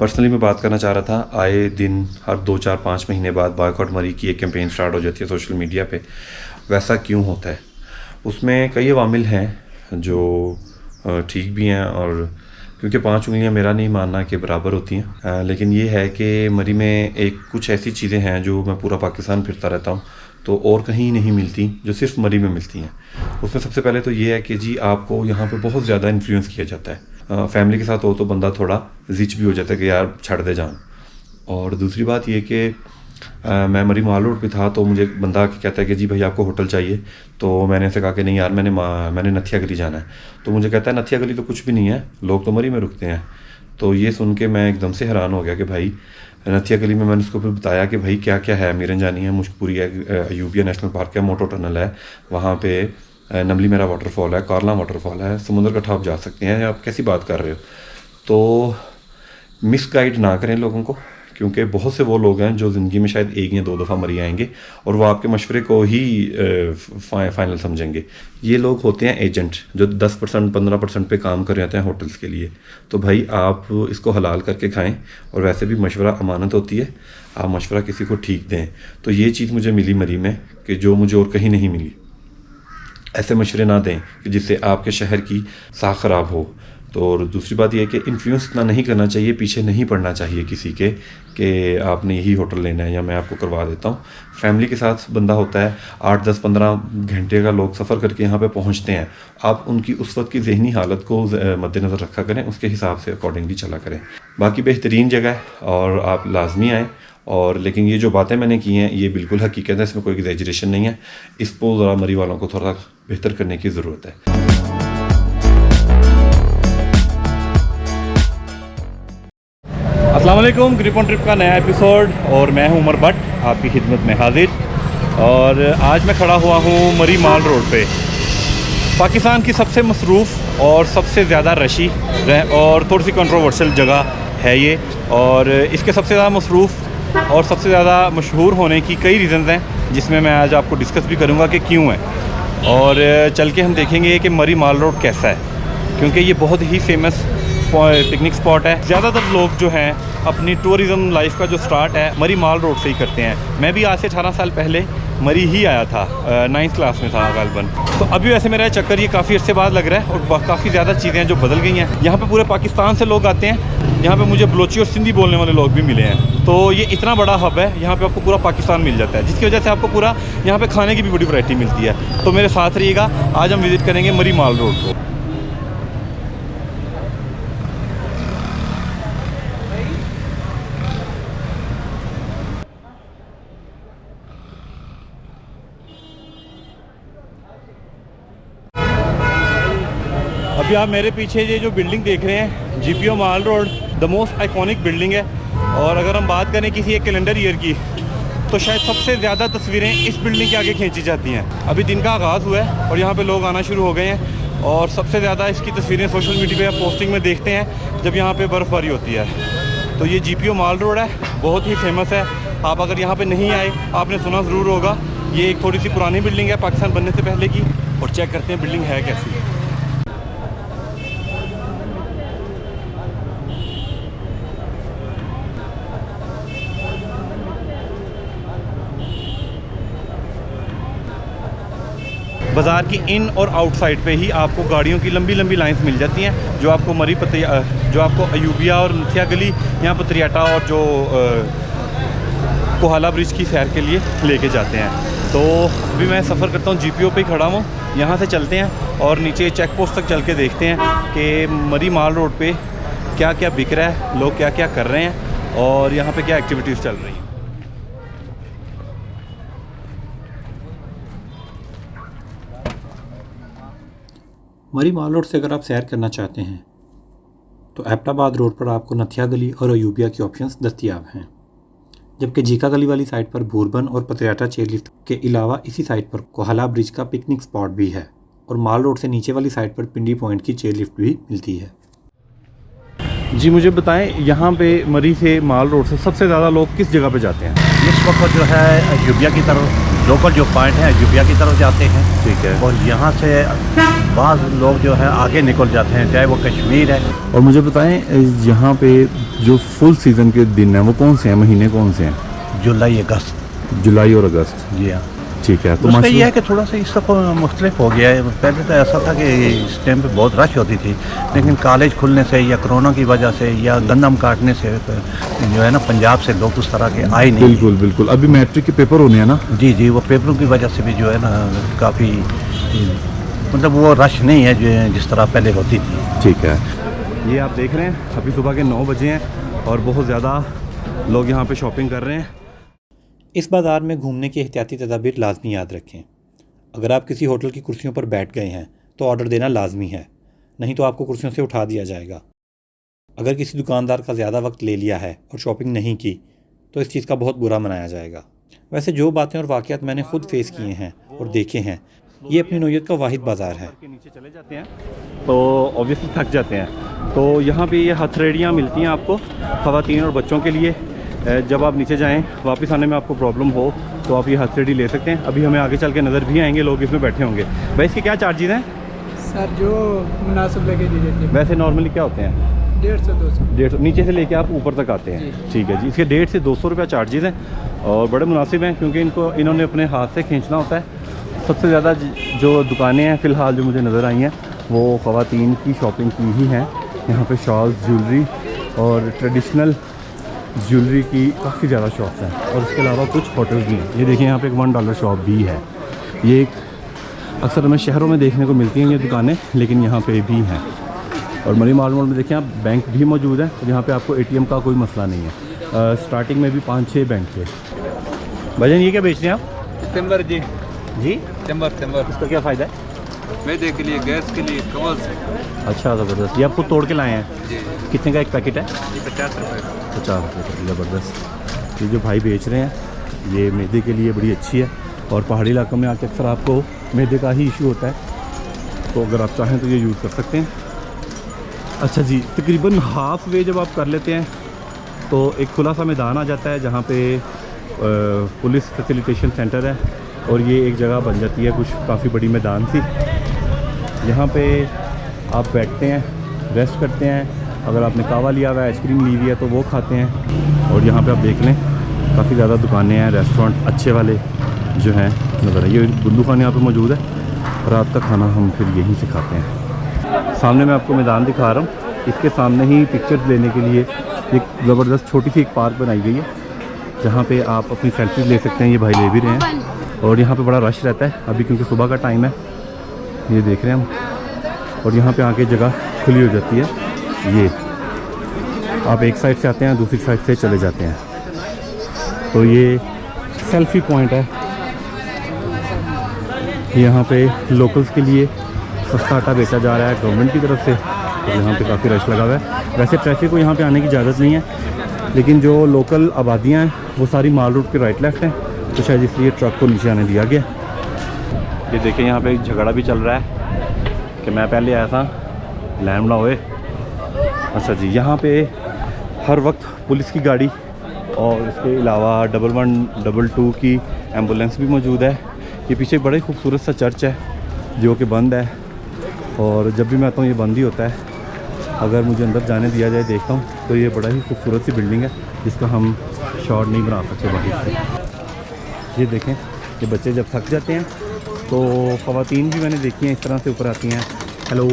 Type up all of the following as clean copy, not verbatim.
Personally मैं बात करना चाह रहा था, आए दिन हर 2-4-5 महीने बाद बॉयकॉट मरी की एक कैंपेन स्टार्ट हो जाती है सोशल मीडिया पे। वैसा क्यों होता है? उसमें कई अवामिल हैं जो ठीक भी हैं, और क्योंकि 5 उंगलियां मेरा नहीं मानना कि बराबर होती हैं, लेकिन ये है कि मरी में एक कुछ ऐसी चीज़ें हैं जो मैं पूरा पाकिस्तान फिरता रहता हूँ तो और कहीं नहीं मिलती, जो सिर्फ मरी में मिलती हैं। उसमें सबसे पहले तो ये है कि जी आपको यहाँ पे बहुत ज़्यादा इन्फ्लुएंस किया जाता है। फैमिली के साथ हो तो बंदा थोड़ा जिच भी हो जाता है कि यार छड़ दे जान। और दूसरी बात ये कि मैं मरी माल रोड पे था तो मुझे बंदा कहता है कि जी भाई आपको होटल चाहिए। तो मैंने ऐसे कहा कि नहीं यार, मैंने नथिया गली जाना है। तो मुझे कहता है नथिया गली तो कुछ भी नहीं है, लोग तो मरी में रुकते हैं। तो ये सुन के मैं एकदम से हैरान हो गया कि भाई नथिया गली में, मैंने उसको फिर बताया कि भाई क्या क्या है, मीरन जानी है, मुशकपुरी है, अयूबिया नेशनल पार्क है, मोटो टनल है, वहाँ पे नमली मेरा वाटरफॉल है, कारला वाटरफॉल है, समुद्र का ठाप जा सकते हैं। आप कैसी बात कर रहे हो? तो मिसगाइड ना करें लोगों को, क्योंकि बहुत से वो लोग हैं जो ज़िंदगी में शायद एक या 2 दफ़ा मरी आएंगे और वो आपके मशवरे को ही फाइनल समझेंगे। ये लोग होते हैं एजेंट जो 10% 15% पे काम कर रहे होते हैं होटल्स के लिए। तो भाई आप इसको हलाल करके खाएं, और वैसे भी मशवरा अमानत होती है, आप मशवरा किसी को ठीक दें। तो ये चीज़ मुझे मिली मरी में कि जो मुझे और कहीं नहीं मिली। ऐसे मशवरे ना दें कि जिससे आपके शहर की साख ख़राब हो। तो और दूसरी बात यह है कि इन्फ्लुएंस इतना नहीं करना चाहिए, पीछे नहीं पड़ना चाहिए किसी के कि आपने यही होटल लेना है या मैं आपको करवा देता हूँ। फैमिली के साथ बंदा होता है, 8, 10, 15 घंटे का लोग सफ़र करके यहाँ पे पहुँचते हैं। आप उनकी उस वक्त की ज़हनी हालत को मद्देनज़र रखा करें, उसके हिसाब से अकॉर्डिंगली चला करें। बाकी बेहतरीन जगह है और आप लाजमी आएँ। और लेकिन ये जो बातें मैंने की हैं ये बिल्कुल हकीकत है, इसमें कोई एग्जैजरेशन नहीं है। इसको ज़रा मरी वालों को थोड़ा बेहतर करने की ज़रूरत है। अस्सलाम वालेकुम, ग्रिप ऑन ट्रिप का नया एपिसोड, और मैं हूं उमर भट्ट आपकी खिदमत में हाजिर। और आज मैं खड़ा हुआ हूं मरी माल रोड पे, पाकिस्तान की सबसे मसरूफ़ और सबसे ज़्यादा रशी और थोड़ी सी कंट्रोवर्शियल जगह है ये। और इसके सबसे ज़्यादा मसरूफ़ और सबसे ज़्यादा मशहूर होने की कई रीज़न्स हैं, जिसमें मैं आज आपको डिस्कस भी करूँगा कि क्यों है। और चल के हम देखेंगे कि मरी माल रोड कैसा है, क्योंकि ये बहुत ही फेमस पिकनिक स्पॉट है। ज़्यादातर लोग जो हैं अपनी टूरिज़म लाइफ का जो स्टार्ट है मरी माल रोड से ही करते हैं। मैं भी आज से 18 साल पहले मरी ही आया था, 9th क्लास में था गालिबन। तो अभी वैसे मेरा चक्कर ये काफ़ी अर्से बाद लग रहा है, और काफ़ी ज़्यादा चीज़ें जो बदल गई हैं। यहाँ पे पूरे पाकिस्तान से लोग आते हैं। यहाँ पे मुझे बलोची और सिंधी बोलने वाले लोग भी मिले हैं। तो ये इतना बड़ा हब है, यहाँ पे आपको पूरा पाकिस्तान मिल जाता है, जिसकी वजह से आपको पूरा यहाँ पे खाने की भी बड़ी वैरायटी मिलती है। तो मेरे साथ रहिएगा, आज हम विज़िट करेंगे मरी माल रोड को। अभी आप मेरे पीछे ये जो बिल्डिंग देख रहे हैं, GPO mall road, the most iconic building है। और अगर हम बात करें किसी एक कैलेंडर ईयर की, तो शायद सबसे ज़्यादा तस्वीरें इस बिल्डिंग के आगे खींची जाती हैं। अभी दिन का आगाज़ हुआ है और यहाँ पे लोग आना शुरू हो गए हैं, और सबसे ज़्यादा इसकी तस्वीरें सोशल मीडिया या पोस्टिंग में देखते हैं जब यहाँ पर बर्फ़बारी होती है। तो ये जीपीओ माल रोड है, बहुत ही फेमस है। आप अगर यहाँ पर नहीं आए, आपने सुना ज़रूर होगा। ये एक थोड़ी सी पुरानी बिल्डिंग है पाकिस्तान बनने से पहले की, और चेक करते हैं बिल्डिंग है कैसी। बाज़ार की इन और आउटसाइड पे ही आपको गाड़ियों की लंबी लंबी लाइंस मिल जाती हैं, जो आपको जो आपको अयूबिया और नथिया गली, यहाँ पत्रियाटा और जो कोहाला ब्रिज की सैर के लिए लेके जाते हैं। तो अभी मैं सफ़र करता हूँ, जीपीओ पे ही खड़ा हूँ। यहाँ से चलते हैं और नीचे चेक पोस्ट तक चल के देखते हैं कि मरी माल रोड पे क्या क्या बिक रहा है, लोग क्या क्या कर रहे हैं, और यहाँ पे क्या एक्टिविटीज़ चल रही हैं। मरी माल रोड से अगर आप सैर करना चाहते हैं तो एबटाबाद रोड पर आपको नथिया गली और अयूबिया के ऑप्शंस दस्तियाब हैं, जबकि जीका गली वाली साइड पर बूरबन और पत्रियाटा चेयरलिफ्ट के अलावा इसी साइड पर कोहाला ब्रिज का पिकनिक स्पॉट भी है, और माल रोड से नीचे वाली साइड पर पिंडी पॉइंट की चेयरलिफ्ट भी मिलती है। जी मुझे बताएं, यहाँ पे मरी से माल रोड से सबसे ज़्यादा लोग किस जगह पे जाते हैं? इस वक्त जो है अयूबिया की तरफ लोकल जो पॉइंट है अयूबिया की तरफ जाते हैं, ठीक है। और यहाँ से बाज़ लोग जो है आगे निकल जाते हैं, चाहे वो कश्मीर है। और मुझे बताएं यहाँ पे जो फुल सीज़न के दिन हैं वो कौन से हैं, महीने कौन से हैं? जुलाई अगस्त। जुलाई और अगस्त, जी हाँ। ठीक है। तो उसका ये माशाल्लाह है कि थोड़ा सा इस दफ़ा मुख्तलिफ हो गया है। पहले तो ऐसा था कि इस टाइम पे बहुत रश होती थी, लेकिन कॉलेज खुलने से या कोरोना की वजह से या गंदम काटने से जो है ना, पंजाब से लोग उस तरह के आए नहीं। बिल्कुल बिल्कुल। अभी मैट्रिक के पेपर होने हैं ना? जी जी, वो पेपरों की वजह से भी जो है ना काफ़ी, मतलब वो रश नहीं है जो जिस तरह पहले होती थी। ठीक है। ये आप देख रहे हैं अभी सुबह के 9 बजे हैं और बहुत ज़्यादा लोग यहाँ पे शॉपिंग कर रहे हैं। इस बाज़ार में घूमने की एहतियाती तदाबीर लाजमी याद रखें। अगर आप किसी होटल की कुर्सियों पर बैठ गए हैं तो ऑर्डर देना लाजमी है, नहीं तो आपको कुर्सियों से उठा दिया जाएगा। अगर किसी दुकानदार का ज़्यादा वक्त ले लिया है और शॉपिंग नहीं की तो इस चीज़ का बहुत बुरा मनाया जाएगा। वैसे जो बातें और वाक़यात मैंने खुद फेस किए हैं और देखे हैं, ये अपनी नौइयत का वाहिद बाज़ार है। नीचे चले जाते हैं तो ऑब्वियसली थक जाते हैं, तो यहाँ पे ये हथेलियाँ मिलती हैं आपको ख़वातीन और बच्चों के लिए। जब आप नीचे जाएं वापस आने में आपको प्रॉब्लम हो तो आप ये हथेली ले सकते हैं। अभी हमें आगे चल के नज़र भी आएंगे, लोग इसमें बैठे होंगे। भाई इसके क्या चार्जेस हैं? सर जो मुनासिब लगे दी जाती है। वैसे नॉर्मली क्या होते हैं? 150-200। नीचे से लेके आप ऊपर तक आते हैं, ठीक है जी। इसके 150 से 200 रुपया चार्जेस हैं और बड़े मुनासिब हैं क्योंकि इन्होंने अपने हाथ से खींचना होता है। सबसे ज़्यादा जो दुकानें हैं फ़िलहाल जो मुझे नज़र आई हैं वो ख़वातीन की शॉपिंग की ही हैं। यहाँ पे शॉल्स, ज्वेलरी और ट्रेडिशनल ज्वेलरी की काफ़ी ज़्यादा शॉप्स हैं और इसके अलावा कुछ होटल्स भी हैं। ये देखिए यहाँ पे एक $1 शॉप भी है। ये एक अक्सर हमें शहरों में देखने को मिलती हैं ये दुकानें, लेकिन यहाँ पे भी हैं। और मरी माल में देखें आप, बैंक भी मौजूद है और यहाँ पे आपको ATM का कोई मसला नहीं है। स्टार्टिंग में भी 5-6 बैंक थे। भाईजान ये क्या बेच रहे हैं आप? टिम्बर जी, जी, टिम्बर इसका क्या फ़ायदा है? मैदे के लिए, गैस के लिए, कमल से। अच्छा, ज़बरदस्त। ये आपको तोड़ के लाए हैं? जी, कितने का एक पैकेट है? ये 50 रुपये का। 50 रुपये का, ज़बरदस्त। ये जो भाई बेच रहे हैं ये मैदे के लिए बड़ी अच्छी है और पहाड़ी इलाकों में आके अक्सर आपको मैदे का ही इशू होता है, तो अगर आप चाहें तो ये यूज़ कर सकते हैं। अच्छा जी, तकरीबन हाफ वे जब आप कर लेते हैं तो एक खुला सा मैदान आ जाता है जहाँ पे पुलिस फैसिलिटेशन सेंटर है और ये एक जगह बन जाती है कुछ काफ़ी बड़ी मैदान सी। यहाँ पे आप बैठते हैं, रेस्ट करते हैं। अगर आपने कावा लिया हुआ है, आइसक्रीम ली हुई है तो वो खाते हैं। और यहाँ पे आप देख लें काफ़ी ज़्यादा दुकानें हैं, रेस्टोरेंट अच्छे वाले जो हैं नज़र है। ये बुल्लू खान यहाँ पे मौजूद है। रात का खाना हम फिर यहीं से खाते हैं। सामने मैं आपको मैदान दिखा रहा हूँ, इसके सामने ही पिक्चर्स लेने के लिए एक ज़बरदस्त छोटी सी एक पार्क बनाई गई है जहाँ पे आप अपनी सेल्फीज ले सकते हैं। ये भाई ले भी रहे हैं और यहाँ पे बड़ा रश रहता है अभी क्योंकि सुबह का टाइम है, ये देख रहे हैं हम। और यहाँ पे आके जगह खुली हो जाती है। ये आप एक साइड से आते हैं, दूसरी साइड से चले जाते हैं। तो ये सेल्फी पॉइंट है। यहाँ पे लोकल्स के लिए सस्ता आटा बेचा जा रहा है गवर्नमेंट की तरफ से। तो यहाँ पे काफ़ी रश लगा हुआ है। वैसे ट्रैफिक को यहाँ पे आने की इजाज़त नहीं है, लेकिन जो लोकल आबादियाँ हैं वो सारी माल रूट के राइट लेफ्ट हैं, तो शायद इसलिए ट्रक को नीचे आने दिया गया। ये देखिए यहाँ पे एक झगड़ा भी चल रहा है कि मैं पहले आया था लैंड ना होए। अच्छा जी, यहाँ पे हर वक्त पुलिस की गाड़ी और इसके अलावा 1122 की एम्बुलेंस भी मौजूद है। ये पीछे बड़ा ही खूबसूरत सा चर्च है जो कि बंद है और जब भी मैं आता हूँ ये बंद ही होता है। अगर मुझे अंदर जाने दिया जाए देखता हूँ तो ये बड़ा ही खूबसूरत सी बिल्डिंग है जिसका हम शॉट नहीं बना सकते बाहर से। ये देखें, ये बच्चे जब थक जाते हैं तो ख़वातीन भी मैंने देखी हैं इस तरह से ऊपर आती हैं, हेलो,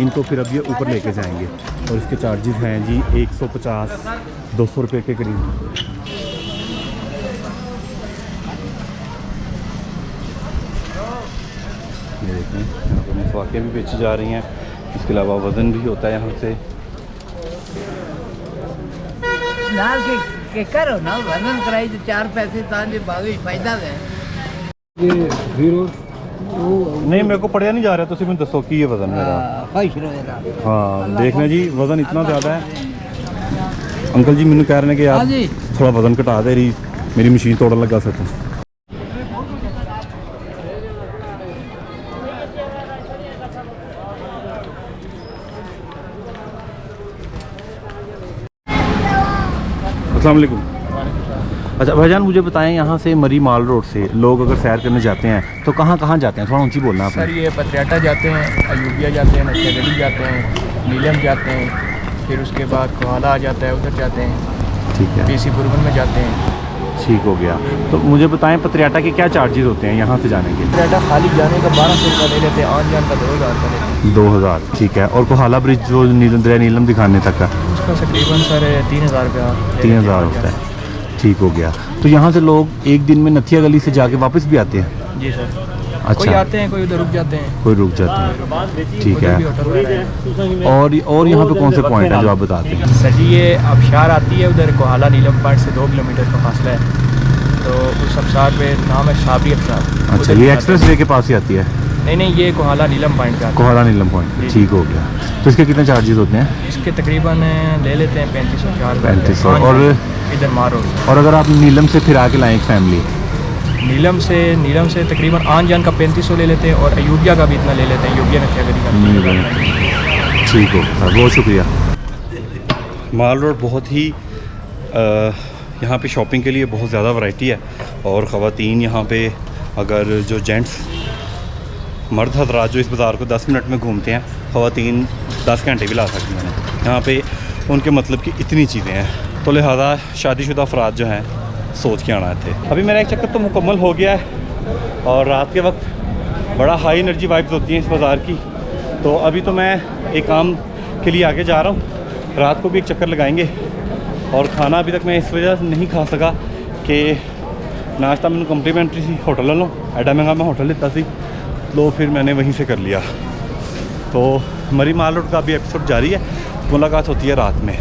इनको फिर अब ये ऊपर लेके जाएंगे और इसके चार्जेस हैं जी 150-200 रुपये के करीब। ये देखें, यहाँ पर मसवाकें भी बेची जा रही हैं। इसके अलावा वज़न भी होता है यहाँ से। नाल के करो ना वजन कराई तो 4 पैसे तांजे बावी फायदा है। ये 0 नहीं, मेरे को पढ़िया नहीं जा रहा, तो सिर्फ दसो की ये वज़न मेरा। हाँ, देखना जी, वज़न इतना ज़्यादा है। अंकल जी मैंने कह रहे हैं कि यार थोड़ा वज़न घटा दे रही, मेरी मशीन तोड़न लगा सकता। अस्सलाम वालेकुम। अच्छा भाईजान, मुझे बताएं यहाँ से मरी माल रोड से लोग अगर सैर करने जाते हैं तो कहाँ कहाँ जाते हैं? थोड़ा ऊंची बोलना सर आपने। ये पत्रियाटा जाते हैं, अयूबिया जाते हैं, नक्शा गली जाते हैं, नीलम जाते हैं, फिर उसके बाद कोहाला आ जाता है, उधर जाते हैं, ठीक है, पीसी बुरबन में जाते हैं। ठीक हो गया। तो मुझे बताएं पत्रियाटा के क्या चार्जेस होते हैं यहाँ से जाने के? पत्रियाटा खाली जाने का 1200 रुपये ले लेते हैं, आन जान का 2000 रुपये लेते हैं। 2000, ठीक है। और कोहाला ब्रिज जो नीलम दिखाने तक का? उसका तकरीबन सर 3000 रुपया। 3000 होता है, ठीक हो गया। तो यहाँ से लोग एक दिन में नथिया गली से जाके वापस भी आते हैं? जी सर। अच्छा, कोई आते हैं, कोई उधर रुक जाते हैं, कोई रुक जाते हैं, ठीक उधर भी है। होटल वगैरह है। और यहाँ पे कौन से पॉइंट हैं जो आप बताते हैं? सर जी ये आबशार आती है उधर कोहाला नीलम पॉइंट से 2 किलोमीटर का फासला है, तो उस आबशार पे नाम है शाबरी आबशार। अच्छा, ये एक्सप्रेस वे के पास ही आती है? नहीं, ये कोहाला नीलम पॉइंट का आता है। कोहाला नीलम पॉइंट, ठीक हो गया। तो इसके कितने चार्जेस होते हैं? इसके तकरीबन ले लेते हैं 3500 3500। और इधर मारो। और अगर आप नीलम से फिर आके लाएं एक फैमिली? नीलम से तकरीबन आन जान का 3500 ले लेते हैं, और अयूबिया का भी इतना ले लेते हैं, अयूबिया नक्शा गली का। ठीक हो सर, बहुत शुक्रिया। माल रोड बहुत ही यहाँ पे शॉपिंग के लिए बहुत ज़्यादा वैरायटी है, और ख़वातीन यहाँ पे अगर जो जेंट्स मर्द हजरात जो इस बाज़ार को 10 मिनट में घूमते हैं, ख़वातीन 10 घंटे भी ला सकती हैं। यहाँ पे उनके मतलब की इतनी चीज़ें हैं, तो लिहाजा शादीशुदा अफराद जो हैं सोच के आना थे। अभी मेरा एक चक्कर तो मुकम्मल हो गया है, और रात के वक्त बड़ा हाई एनर्जी वाइब्स होती हैं इस बाज़ार की। तो अभी तो मैं एक काम के लिए आगे जा रहा हूँ, रात को भी एक चक्कर लगाएंगे। और खाना अभी तक मैं इस वजह से नहीं खा सका कि नाश्ता मैंने कम्प्लीमेंट्री सी होटल ले लो, एडा महंगा मैं होटल लेता सी, तो फिर मैंने वहीं से कर लिया। तो मरी माल रोड का भी एपिसोड जारी है, मुलाकात होती है रात में।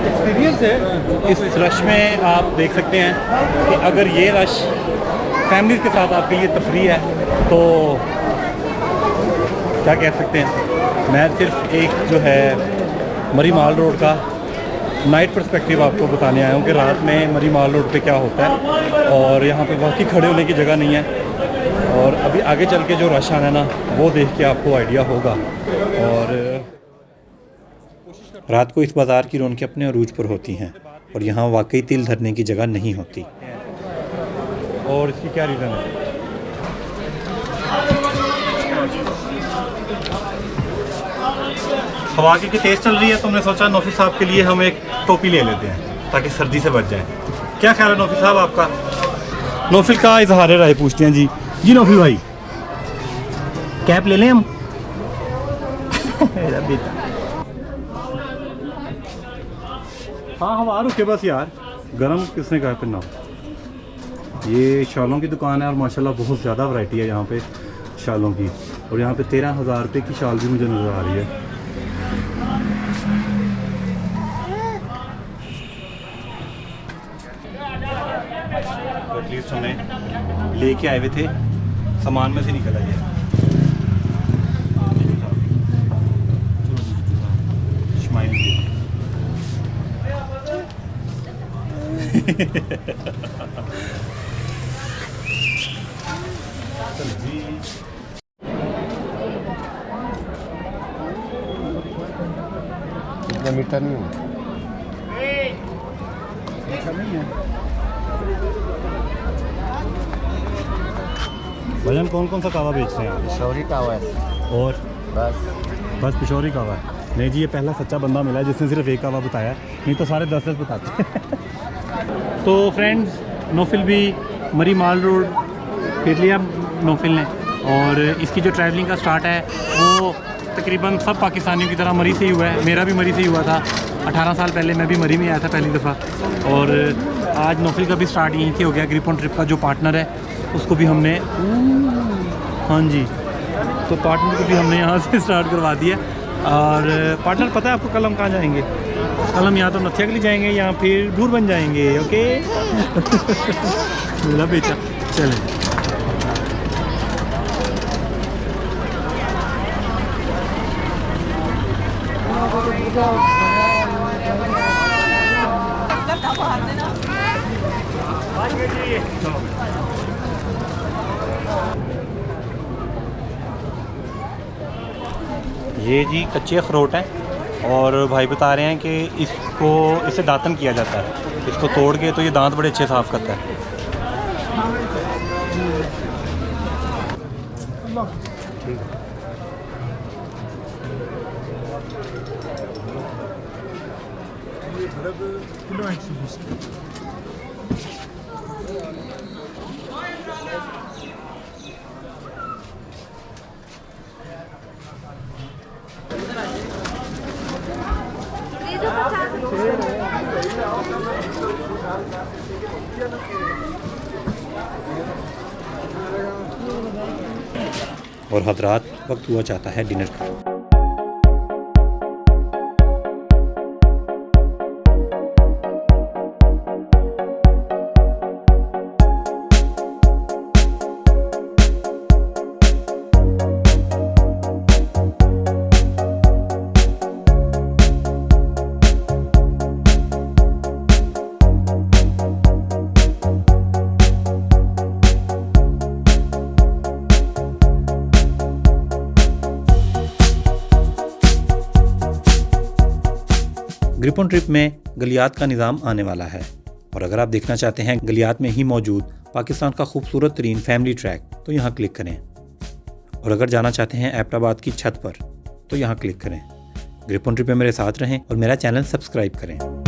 एक्सपीरियंस है इस रश में। आप देख सकते हैं कि अगर ये रश फैमिली के साथ आपके लिए तफरी है तो क्या कह सकते हैं। मैं सिर्फ एक जो है मरी माल रोड का नाइट पर्सपेक्टिव आपको बताने आया हूँ कि रात में मरी माल रोड पे क्या होता है, और यहाँ पे वाकई खड़े होने की जगह नहीं है। और अभी आगे चल के जो रश आना है ना, वो देख के आपको आइडिया होगा। और रात को इस बाज़ार की रौनकें अपने अरूज पर होती हैं, और यहाँ वाकई तिल धरने की जगह नहीं होती। और इसकी क्या रीज़न है? हवा की तेज़ चल रही है, तो हमने सोचा नौफी साहब के लिए हम एक टोपी ले लेते हैं ताकि सर्दी से बच जाए। क्या ख्याल है नौफी साहब आपका? नौफिल का इजहार राय पूछते हैं जी। जी नौफिल भाई, कैप ले लें हम? मेरा बेटा, हाँ हवा रुके बस यार, गरम किसने कहा पहना। ये शालों की दुकान है, और माशाल्लाह बहुत ज़्यादा वैरायटी है यहाँ पे शालों की। और यहाँ पे 13,000 रुपये की शाल भी मुझे नज़र आ रही है। एटलीस्ट हमें लेके आए हुए थे, सामान में से निकल आई है। इतना मीठा नहीं है। भजन कौन कौन सा कावा बेच रहे हैं आप? पिशौरी का हुआ है और बस पिशौरी कावा है? नहीं जी, ये पहला सच्चा बंदा मिला है जिसने सिर्फ एक कावा बताया, नहीं तो सारे 10-10 बताते हैं। तो फ्रेंड्स, नौफिल भी मरी माल रोड फिर लिया नौफिल ने, और इसकी जो ट्रैवलिंग का स्टार्ट है वो तकरीबन सब पाकिस्तानियों की तरह मरी से ही हुआ है। मेरा भी मरी से ही हुआ था, 18 साल पहले मैं भी मरी में आया था पहली दफ़ा। और आज नौफिल का भी स्टार्ट यहीं से हो गया। ग्रिप ऑन ट्रिप का जो पार्टनर है उसको भी हमने, हाँ जी, तो पार्टनर को भी हमने यहाँ से स्टार्ट करवा दिया। और पार्टनर, पता है आपको कल हम कहाँ जाएंगे? कल हम यहाँ तो नथिया गली जाएंगे, या फिर भूर बन जाएंगे। ओके मेरा बेटा, चलें। ये जी कच्चे अखरोट हैं, और भाई बता रहे हैं कि इससे दातन किया जाता है, इसको तोड़ के तो ये दांत बड़े अच्छे साफ़ करता है। और हजरात वक्त हुआ चाहता है डिनर का। ग्रिपन ट्रिप में गलियात का निज़ाम आने वाला है, और अगर आप देखना चाहते हैं गलियात में ही मौजूद पाकिस्तान का खूबसूरत तरीन फैमिली ट्रैक तो यहाँ क्लिक करें, और अगर जाना चाहते हैं एबटाबाद की छत पर तो यहाँ क्लिक करें। ग्रिपन ट्रिप में मेरे साथ रहें और मेरा चैनल सब्सक्राइब करें।